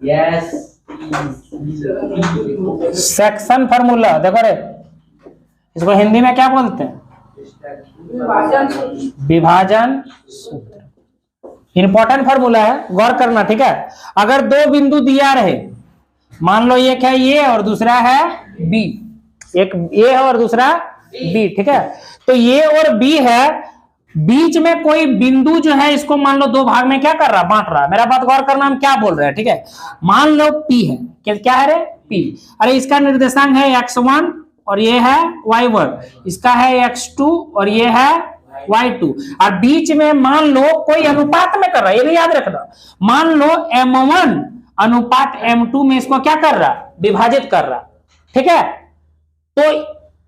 Yes section formula. देखो रे, इसको हिंदी में क्या बोलते हैं? विभाजन सूत्र। इंपॉर्टेंट फार्मूला है, गौर करना, ठीक है। अगर दो बिंदु दिया रहे, मान लो एक है ए और दूसरा है बी, एक ए है और दूसरा बी, ठीक है। तो ए और बी है, बीच में कोई बिंदु जो है इसको मान लो दो भाग में क्या कर रहा, बांट रहा। मेरा बात गौर करना, हम क्या बोल रहे हैं, ठीक है। मान लो पी है, क्या है रे, पी। अरे इसका निर्देशांक है x1 और ये है y1, इसका है x2 और ये है y2, और बीच में मान लो कोई अनुपात में कर रहा है, ये नहीं याद रखना। मान लो m1 अनुपात m2 में इसको क्या कर रहा, विभाजित कर रहा, ठीक है। तो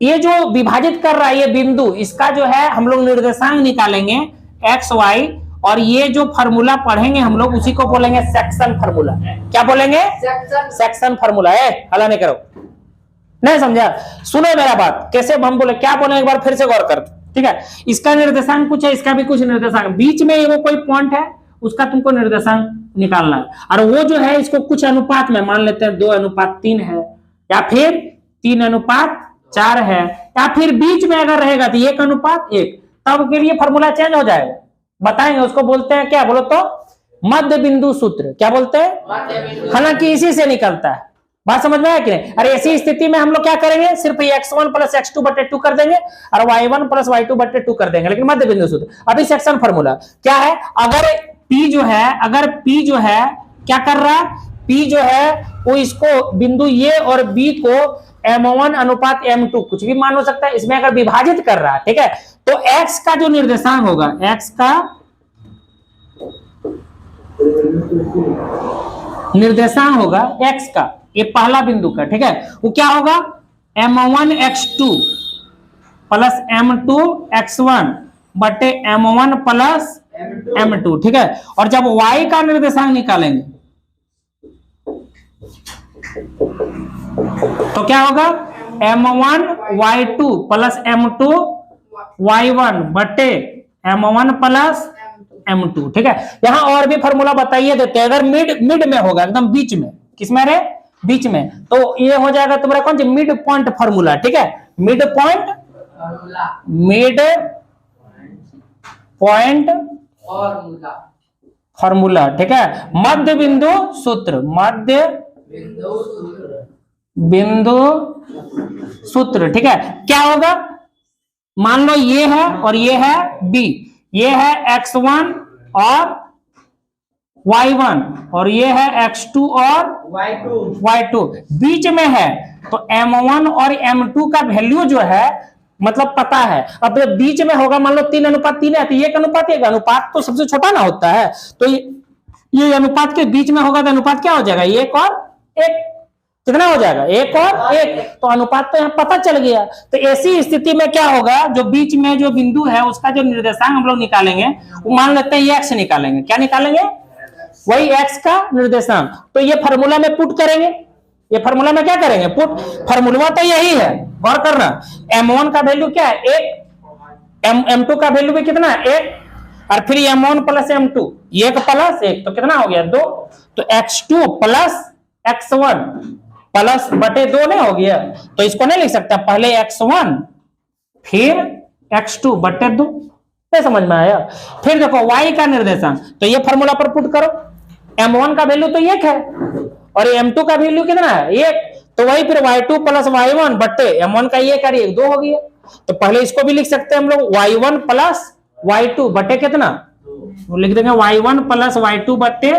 ये जो विभाजित कर रहा है ये बिंदु, इसका जो है हम लोग निर्देशांक निकालेंगे एक्स वाई, और ये जो फार्मूला पढ़ेंगे हम लोग उसी को बोलेंगे सेक्शन फार्मूला। क्या बोलेंगे? सेक्शन फार्मूला है। हला नहीं करो, नहीं समझा? सुनो मेरा बात, कैसे हम बोले, क्या बोले एक बार फिर से गौर कर, ठीक है। इसका निर्देशांक कुछ है, इसका भी कुछ निर्देशांक, बीच में वो कोई पॉइंट है उसका तुमको निर्देशांक निकालना है, और वो जो है इसको कुछ अनुपात में मान लेते हैं 2:3 है, या फिर 3:4 है, या फिर बीच में अगर रहेगा तो 1:1, तब के लिए फॉर्मूला चेंज हो जाएगा। बताएंगे, उसको बोलते हैं क्या, बोलो तो मध्य बिंदु सूत्र। क्या बोलते हैं? हालांकि इसी से निकलता है, बात समझ में आया कि नहीं? अरे ऐसी स्थिति में हम लोग क्या करेंगे, सिर्फ x1 + x2/2 कर देंगे और y1 + y2/2 कर देंगे, लेकिन मध्य बिंदु सूत्र। अभी सेक्शन फार्मूला क्या है, अगर p जो है क्या कर रहा है, p जो है वो इसको बिंदु a और b को m1 अनुपात m2 कुछ भी मान हो सकता है, इसमें अगर विभाजित कर रहा है, ठीक है, तो x का जो निर्देशांक होगा, x का निर्देशांक होगा x का, ये पहला बिंदु का, ठीक है, वो क्या होगा, m1 x2 + m2 x1 बटे m1 + m2, ठीक है। और जब y का निर्देशांक निकालेंगे तो क्या होगा, m1 y2 + m2 y1 बटे m1 + m2, ठीक है। यहां और भी फॉर्मूला बताइए देते हैं, अगर मिड में होगा, एकदम बीच में, किसमें रे, बीच में, तो ये हो जाएगा तुम्हारा कौन सा, मिड पॉइंट फॉर्मूला, ठीक है। मिड पॉइंट फॉर्मूला, ठीक है। मध्य बिंदु सूत्र, मध्य बिंदु सूत्र, ठीक है। क्या होगा, मान लो ये है और ये है b, ये है x1 और y1 और ये है x2 और y2, बीच में है, तो m1 और m2 का वैल्यू जो है मतलब पता है। अब बीच में होगा, मान लो 3:3 है, तो 1:1, अनुपात तो सबसे छोटा ना होता है, तो ये अनुपात के बीच में होगा तो अनुपात क्या हो जाएगा, 1 और 1, कितना हो जाएगा, 1 और 1, तो अनुपात तो यहाँ पता चल गया। तो ऐसी स्थिति में क्या होगा, जो बीच में जो बिंदु है उसका जो निर्देशांक हम लोग निकालेंगे, वो मान लेते हैं x निकालेंगे, क्या निकालेंगे, वही x का निर्देशांक। तो ये फार्मूला में पुट करेंगे, ये फार्मूला में क्या करेंगे, पुट, फार्मूला तो यही है, गौर करना। m1 का वैल्यू क्या है, 1, m2 का वैल्यू भी कितना है, 1, और फिर m1 + m2, 1 + 1 तो कितना हो गया, 2, तो x2 + x1 प्लस बटे 2 नहीं हो गया, तो इसको नहीं लिख सकता, पहले x1 फिर x2 बटे 2, नहीं समझ में आया। फिर देखो y का निर्देशांक, तो ये फार्मूला पर पुट करो, m1 का वैल्यू तो 1 है और m2 का वैल्यू कितना है, 1, तो वही फिर y2 + y1 बटे m1 का 1 और 1 2 हो गया। तो पहले इसको भी लिख सकते हैं हम लोग, y1 + y2 बटे कितना, वो लिख देंगे y1 + y2 बटे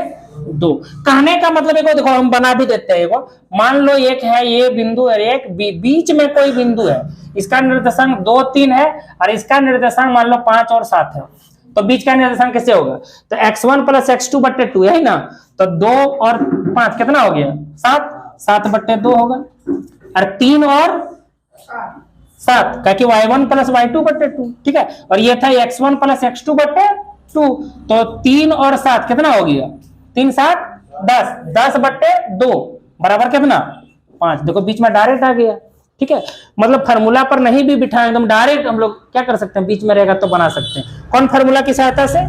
2। कहने का मतलब एक, देखो हम बना भी देते हैं, मान लो एक है ये बिंदु है, एक बीच में कोई बिंदु है, इसका निर्देशांक 2 3 है और इसका निर्देशांक मान लो 5 और 7 है, तो बीच का निर्देशांक कैसे होगा, तो x1 + x2 बटे 2 है ना, तो 2 और 5 कितना हो गया, 7, 7 बटे 2 होगा, और 3 और 7 क्या कि y1 + y2 बटे 2, ठीक है। और ये था x1 + x2 बटे 2, तो 3 और 7 कितना हो गया, 3 7 10, 10 बटे 2 बराबर कितना, 5। देखो बीच में डायरेक्ट आ गया, ठीक है। मतलब फार्मूला पर नहीं भी बिठाएं, एकदम डायरेक्ट हम लोग क्या कर सकते हैं, बीच में रहेगा तो बना सकते हैं। कौन फार्मूला की सहायता से,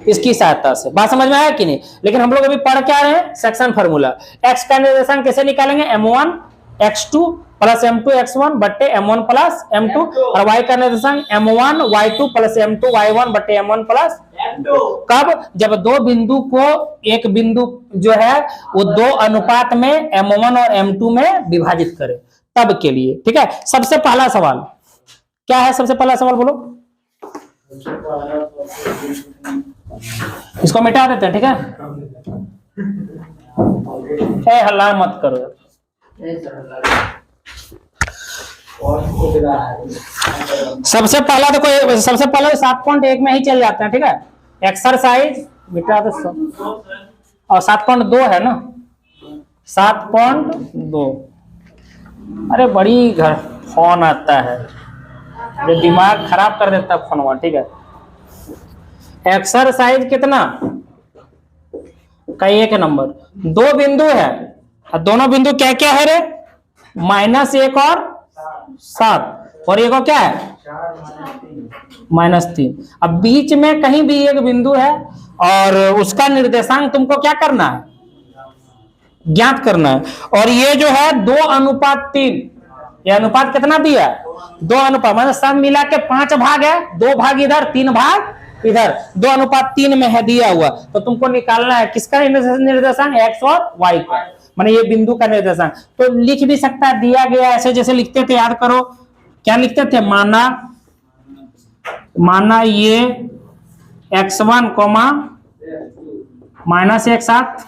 इसकी सहायता से। बात समझ में आया कि नहीं? लेकिन हम लोग अभी पढ़ क्या रहे हैं? Section formula. एक्स का निर्देशांक कैसे निकालेंगे? m1 x2 plus m2 x1 बट्टे m1 प्लस m2, और y का निर्देशांक m1 y2 plus m2 y1 बट्टे m1 प्लस m2। कब? जब दो बिंदु को एक बिंदु जो है वो दो अनुपात में m1 और m2 में विभाजित करे, तब के लिए। ठीक है, सबसे पहला सवाल क्या है? सबसे पहला सवाल बोलो। इसको मिटा देते हैं, ठीक है? हल्ला मत करो। सबसे पहला देखो, सबसे पहले 7.1 में ही चल जाते हैं, ठीक है? एक्सरसाइज मिटा दो सब, और 7.2 है ना, 7.2। अरे बड़ी घर फोन आता है जो दिमाग खराब कर देता है फोनवा, ठीक है? एक्सरसाइज कितना का 1 नंबर, दो बिंदु है और दोनों बिंदु क्या क्या है रे? -1 और 7, और एक क्या है? -3। अब बीच में कहीं भी एक बिंदु है और उसका निर्देशांक तुमको क्या करना है? ज्ञात करना है। और ये जो है 2:3, ये अनुपात कितना दिया है? 2 अनुपात, मतलब सब मिला के 5 भाग है, 2 भाग इधर 3 भाग इधर, 2:3 में है दिया हुआ। तो तुमको निकालना है किसका निर्देशांक? एक्स और वाई का, माने ये बिंदु का निर्देशांक। तो लिख भी सकता है, दिया गया ऐसे जैसे लिखते थे, याद करो क्या लिखते थे? माना ये x1 -1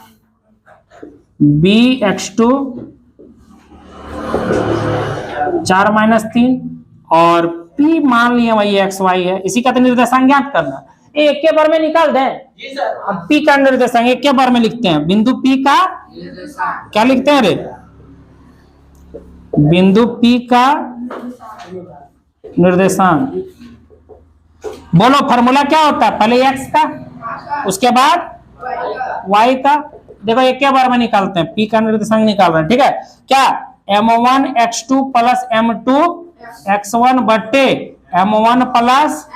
b x2 4 - 3 और p मान लिया वही एक्स वाई है, इसी का तो निर्देशांक ज्ञात करना। एक के बार में निकाल दें जी सर। अब p का निर्देशांक एक के बार में लिखते हैं, बिंदु p का क्या लिखते हैं रे? बिंदु p का निर्देशांक। बोलो फॉर्मूला क्या होता है? पहले x का, उसके बाद y का। देखो एक के बार में निकालते हैं, p का निर्देशांक निकाल रहे हैं, ठीक है? क्या? m1 x2 plus m2 x1 बट्टे m1 प्लस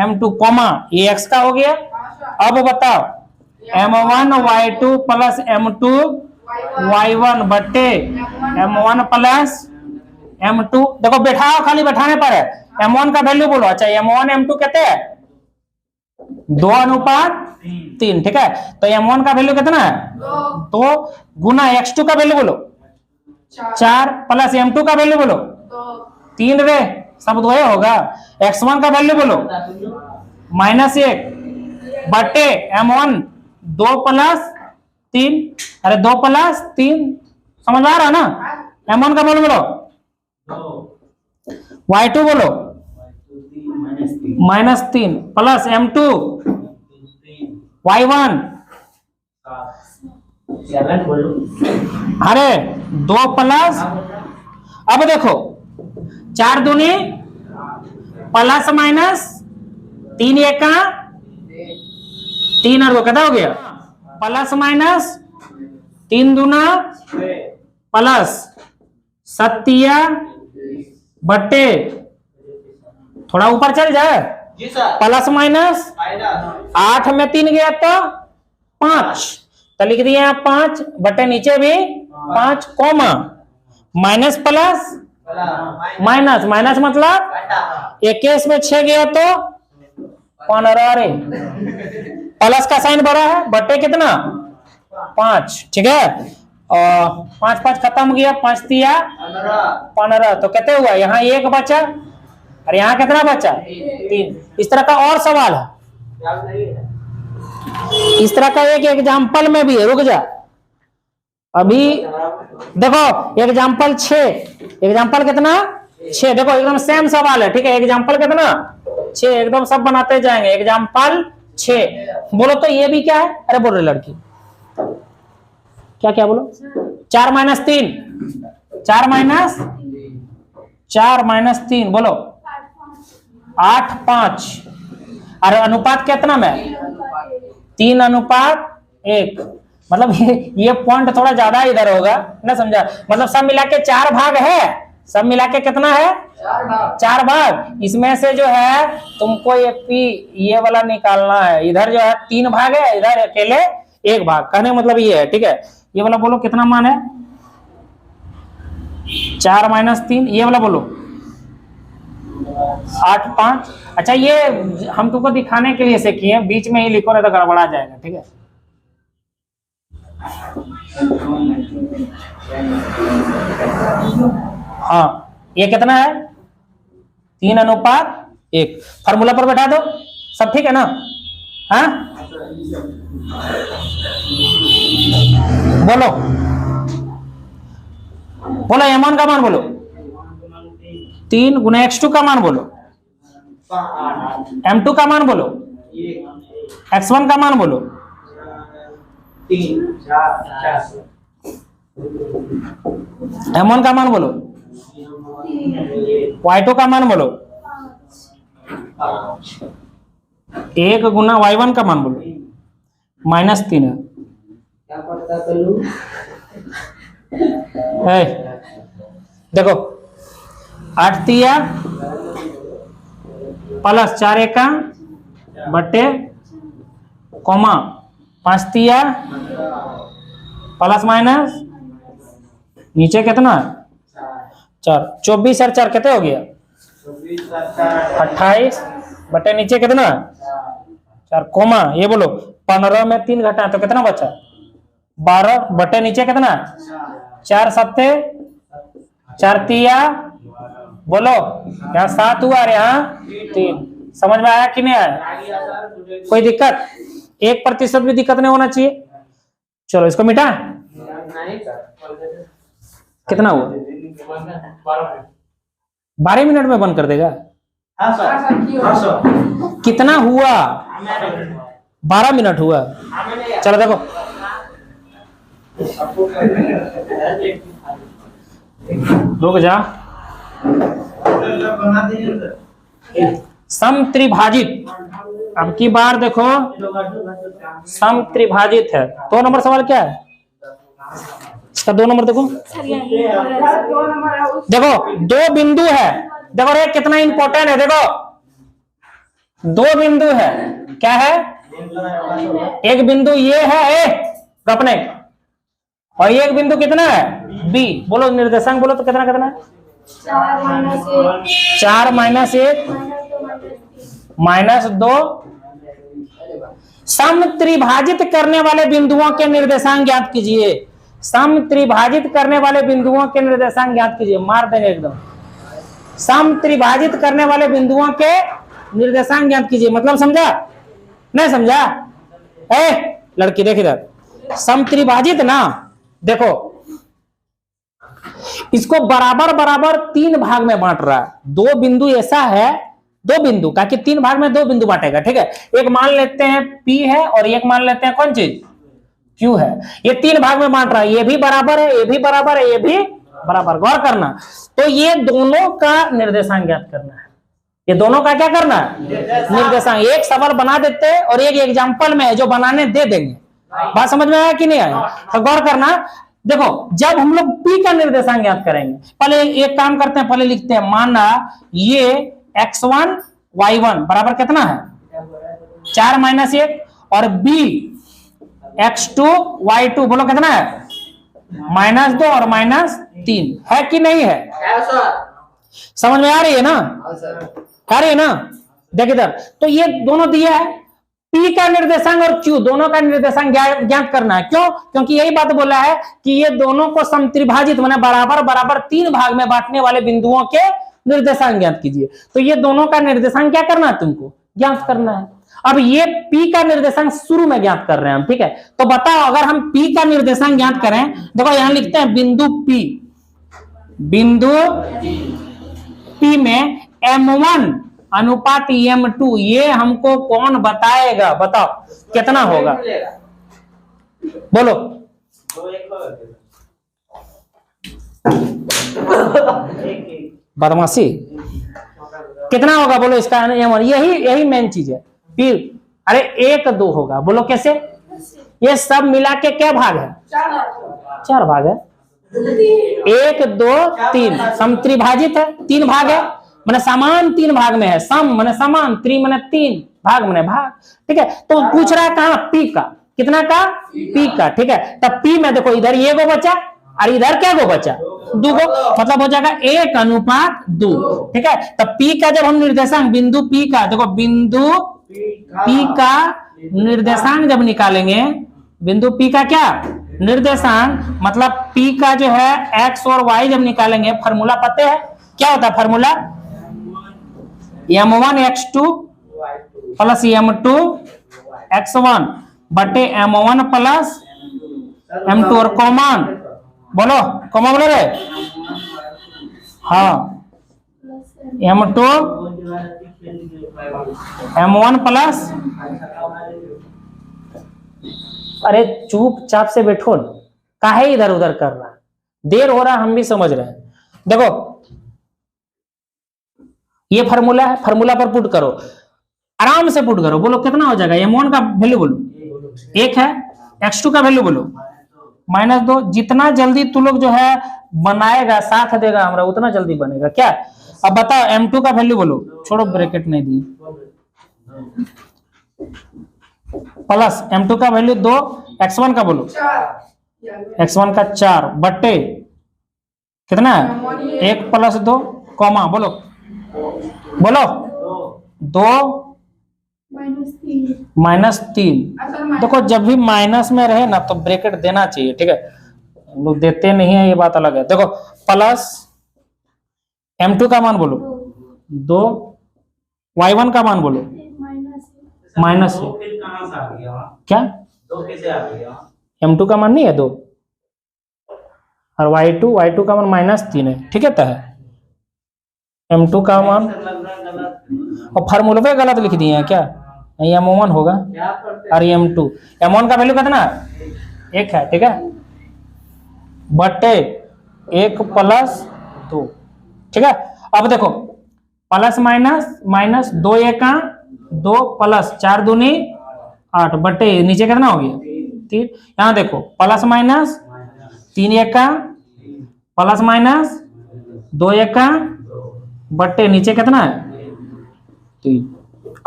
m2 कॉमा, ये x का हो गया। अब बताओ m1 y2 plus m2 y1 बट्टे m1 प्लस m2। देखो बैठाओ, खाली बैठाने पर है। m1 का वैल्यू बोलो। अच्छा m1 m2 कहते हैं 2:3, ठीक है? तो m1 का वैल्यू कितना है? 2 गुना x2 का वैल्यू बोलो 4 प्लस m2 का वैल्यू बोलो 3 रे, सब 2 होगा। x1 का वैल्यू बोलो -1 बटे m1 2 + 3, अरे 2 + 3, समझ आ रहा ना? m1 का वैल्यू बोलो, y2 बोलो -3 प्लस m2 y1, अरे 2 प्लस, अब देखो 4 दूनी प्लस माइनस 3 1 3 और 2 कितना हो गया? प्लस माइनस 3 दूना प्लस 7 बट्टे, थोड़ा ऊपर चल जाए, प्लस माइनस 8 में 3 गया तो 5, तो लिख दिए आप 5 बटे नीचे भी 5 comma minus plus minus, minus मतलब 21 में 6 गया तो 15 रे, प्लस का साइन बड़ा है, बटे कितना 5, ठीक है? और 5 5 खत्म हो गया, 5 3 15, तो कहते हुआ यहाँ 1 बचा और यहाँ कितना बचा 3। इस तरह का और सवाल है, इस तरह का एक एग्जाम्पल में भी है। रुक जा, अभी देखो एग्जाम्पल 6, एग्जाम्पल कितना 6, देखो एकदम सेम सवाल है, ठीक है? एग्जाम्पल कितना 6, एकदम सब बनाते जाएंगे। एग्जाम्पल 6 बोलो तो ये भी क्या है? अरे बोल रही लड़की क्या क्या बोलो? 4 - 3, 4 - 3 बोलो 8 5, और अनुपात कितना में 3:1, मतलब ये पॉइंट थोड़ा ज्यादा इधर होगा ना, समझा? मतलब सब मिला के 4 भाग है, सब मिला के कितना है? 4 भाग। इसमें से जो है तुमको ये पी ये वाला निकालना है। इधर जो है 3 भाग है, इधर अकेले 1 भाग। कहने का मतलब ये है, ठीक है। ये वाला बोलो कितना मान है? 4 - 3। ये वाला बोलो 8 5। अच्छा ये हम तुमको दिखाने के लिए से किए, बीच में ही लिखो नहीं तो गड़बड़ा जाएगा, ठीक है। हाँ ये कितना है? 3:1। फार्मूला पर बैठा दो, सब ठीक है ना? हाँ बोलो बोलो, m1 का मान बोलो। 3 × x2 का मान बोलो। m2 का मान बोलो। x1 का मान बोलो। 3 4 m1 का मान बोलो। y2 का मान बोलो। 1 × y1 का मान बोलो। -3 है। क्या पढ़ता कल्लू? देखो 8 तिया प्लस 4 एका बट्टे कॉमा 5 तिया प्लस माइनस नीचे कितना? 4। 24 और 4 कितने हो गया? 28 बटे नीचे कितना? 4 कॉमा ये बोलो 15 में 3 घटा तो कितना बचा? 12 बटे नीचे कितना? 4 7 4 तिया बोलो यहाँ 7 हुआ, अरे यहाँ 3। समझ में आया कि नहीं आया? कोई दिक्कत? 1% भी दिक्कत नहीं होना चाहिए। चलो इसको मिटा। कितना हुआ? 12 मिनट में बंद कर देगा? कितना हुआ? 12 मिनट हुआ। चलो देखो रुक जा। समत्रिभाजित, अब की बार देखो समत्रिभाजित है। 2 नंबर सवाल क्या है इसका? 2 नंबर देखो, देखो 2 बिंदु है। देखो रे कितना इंपॉर्टेंट है। देखो 2 बिंदु है, क्या है? एक बिंदु ये है ए अपने, और एक बिंदु कितना है? बी। बोलो निर्देशांक बोलो तो कितना कितना है? 4 - 1 -2। समत्रिभाजित करने वाले बिंदुओं के निर्देशांक ज्ञात कीजिए। समत्रिभाजित करने वाले बिंदुओं के निर्देशांक ज्ञात कीजिए। मार देंगे एकदम। समत्रिभाजित करने वाले बिंदुओं के निर्देशांक ज्ञात कीजिए। मतलब समझा? नहीं समझा? लड़की देख इधर, समत्रिभाजित ना, देखो इसको बराबर बराबर 3 भाग में बांट रहा है। 2 बिंदु ऐसा है, 2 बिंदु का कि 3 भाग में 2 बिंदु बांटेगा, ठीक है। एक मान लेते हैं P है और एक मान लेते हैं कौन चीज? Q है। ये 3 भाग में बांट रहा है। ये भी बराबर है, ये भी बराबर है, ये भी बराबर। गौर करना, तो ये दोनों का निर्देशांक ज्ञात करना है। ये दोनों का क्या करना है? निर्देशांक। एक सवाल बना देते हैं और एक एग्जाम्पल में है जो बनाने दे देंगे। बात समझ में आया कि नहीं आया? तो गौर करना, देखो जब हम लोग P का निर्देशांक ज्ञात करेंगे, पहले एक काम करते हैं, पहले लिखते हैं। माना ये x1 y1 बराबर कितना है? 4 - 1 और B x2 y2 बोलो कितना है? -2 और -3 है कि नहीं है? समझ में आ रही है ना? आ रही है ना? देख इधर, तो ये दोनों दिया है। P का निर्देशांक और Q दोनों का निर्देशांक ज्ञात करना है। क्यों? क्योंकि यही बात बोला है कि ये दोनों को समत्रिभाजित माने बराबर बराबर 3 भाग में बांटने वाले बिंदुओं के निर्देशांक ज्ञात कीजिए। तो ये दोनों का निर्देशांक क्या करना है? तुमको ज्ञात करना है। अब ये P का निर्देशांक शुरू में ज्ञात कर रहे हैं हम, ठीक है। तो बताओ अगर हम P का निर्देशांक ज्ञात करें, देखो यहां लिखते हैं बिंदु P, बिंदु P में m1 अनुपात m2, ये हमको कौन बताएगा? बताओ कितना होगा? बोलो बदमाशी कितना होगा? बोलो इसका m1। यही मेन चीज है। फिर अरे 1 2 होगा। बोलो कैसे? ये सब मिला के क्या भाग है? 4 भाग है। 1 2 3 समत्रिभाजित है, 3 भाग है मैंने समान 3 भाग में है, सम मैंने समान, त्रि मैंने 3, भाग मैंने भाग। ठीक है, तो पूछ रहा है कहां पी का, कितना का पी का। ठीक है, तब पी में देखो इधर ये गो बचा और इधर क्या गो बचा, 2 गो, मतलब हो जाएगा 1:2। ठीक है, तब पी का जब हम निर्देशांक बिंदु पी का, देखो बिंदु पी का निर्देशांक जब निकालेंगे, बिंदु पी का क्या निर्देशांक, मतलब पी का जो है एक्स और वाई जब निकालेंगे, फार्मूला पता है क्या होता है formula, m1 x2 plus m2 x1 बटे m1 प्लस m2 और कॉमन बोलो, कॉमन बोलो रे, हाँ m2 m1 प्लस, अरे चुपचाप से बैठो ना, काहे इधर उधर कर रहा है, देर हो रहा है, हम भी समझ रहे हैं। देखो ये फार्मूला है, फार्मूला पर पुट करो, आराम से पुट करो, बोलो कितना हो जाएगा, m1 का वैल्यू बोलो 1 है, x2 का वैल्यू बोलो -2। जितना जल्दी तू लोग जो है बनाएगा, साथ देगा हमरा, उतना जल्दी बनेगा क्या। अब बताओ m2 का वैल्यू बोलो, छोड़ो ब्रैकेट नहीं दी, प्लस m2 का वैल्यू 2, x1 का बोलो, x1 का 4 बट्टे कितना है 1 प्लस 2 कॉमा बोलो, बोलो 2 -3। देखो जब भी माइनस में रहे ना तो ब्रैकेट देना चाहिए। ठीक है, लोग देते नहीं है, ये बात अलग है। देखो प्लस m2 का मान बोलो 2, y1 का मान बोलो माइनस क्या, 2 कैसे आ गया, m2 का मान नहीं है 2 और y2 का मान -3 है। ठीक है, तो है m2 का मान, और फार्मूला पे गलत लिख दिए हैं क्या, ये m1 होगा और m2, m1 का वैल्यू कितना 1 है। ठीक है, बटे 1 प्लस 2। ठीक है, अब देखो प्लस माइनस 2 1 2 प्लस 4 दूनी 8 बटे नीचे कितना हो गया 3। यहां देखो प्लस माइनस 3 1 प्लस माइनस 2 1 बटे नीचे कितना है 3।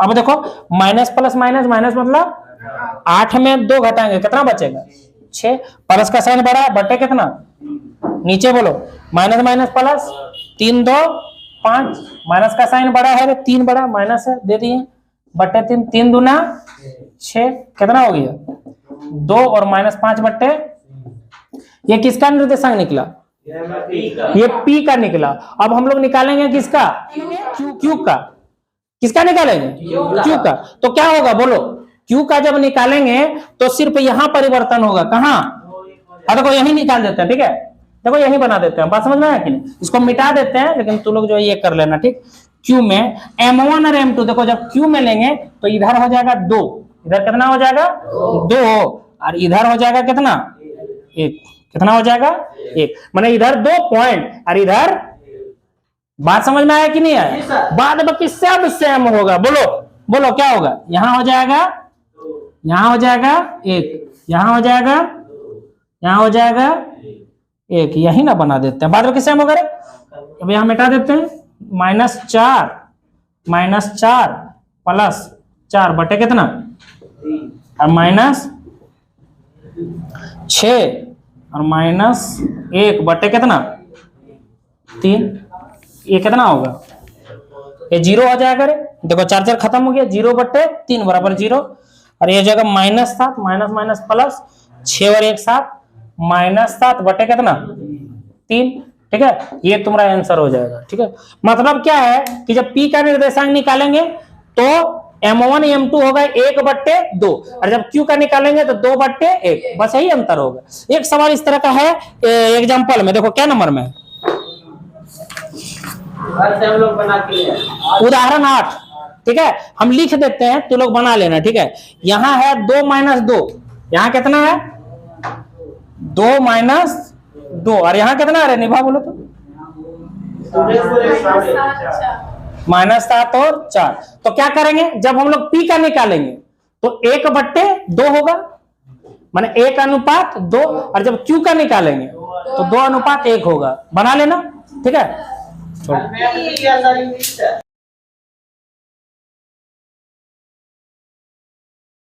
अब देखो माइनस प्लस माइनस मतलब 8 में 2 घटाएंगे कितना बचेगा 6, प्लस का साइन बढ़ा बटे कितना नीचे बोलो माइनस माइनस प्लस 3 2 5, माइनस का साइन बड़ा है 3 बड़ा माइनस है दे दिए बटे 3, 3 दूना 6 कितना हो गया 2 और -5 बटे, ये किसका निर्देशांक निकला, ये P का निकला। अब हम लोग निकालेंगे किसका, Q का, किसका निकालेंगे Q का। तो क्या होगा बोलो, Q का जब निकालेंगे तो सिर्फ यहां परिवर्तन होगा, कहां, देखो यही निकाल देते हैं। ठीक है, देखो यही बना देते हैं, बात समझ में आया कि नहीं, इसको मिटा देते हैं, लेकिन तू लोग जो ये कर लेना। ठीक, Q में M1 और M2, देखो जब Q में लेंगे तो इधर हो जाएगा 2, इधर कितना हो जाएगा 2 और इधर हो जाएगा कितना 1, कितना हो जाएगा 1, माने इधर 2 पॉइंट और इधर, बात समझ में आया कि नहीं आया, बाद बाकी सब सेम होगा। बोलो बोलो क्या होगा, यहां हो जाएगा, यहां हो जाएगा 1, यहां हो जाएगा, यहां हो जाएगा 1, यही ना बना देते हैं, बाद बाकी सेम होगा। अब यहां मिटा देते हैं, -4 प्लस 4 बटे कितना और -6 और -1 बटे कितना 3, ये कितना होगा, ये 0 हो जाएगा रे, देखो 4 4 खत्म हो गया, 0 बटे 3 बराबर 0, और ये जगह -7 माइनस प्लस 6 और 1 7 -7 बटे कितना 3। ठीक है, ये तुम्हारा आंसर हो जाएगा। ठीक है, मतलब क्या है कि जब P का निर्देशांक निकालेंगे तो M1 M2 होगा 1 बटे 2, और जब Q का निकालेंगे तो 2 बटे 1, बस यही अंतर होगा। एक सवाल इस तरह का है एग्जांपल में, देखो क्या नंबर में, हम लोग बना के उदाहरण 8। ठीक है, हम लिख देते हैं, तो लोग बना लेना। ठीक है, यहां है 2 - 2, यहां कितना है 2 - 2, और यहाँ कितना है निभा बोलो तो -7 और 4। तो क्या करेंगे, जब हम लोग P का निकालेंगे तो 1 बटे 2 होगा, माने 1:2, और जब Q का निकालेंगे तो 2:1 होगा, बना लेना। ठीक है, मैथ भी किया था इंग्लिश से।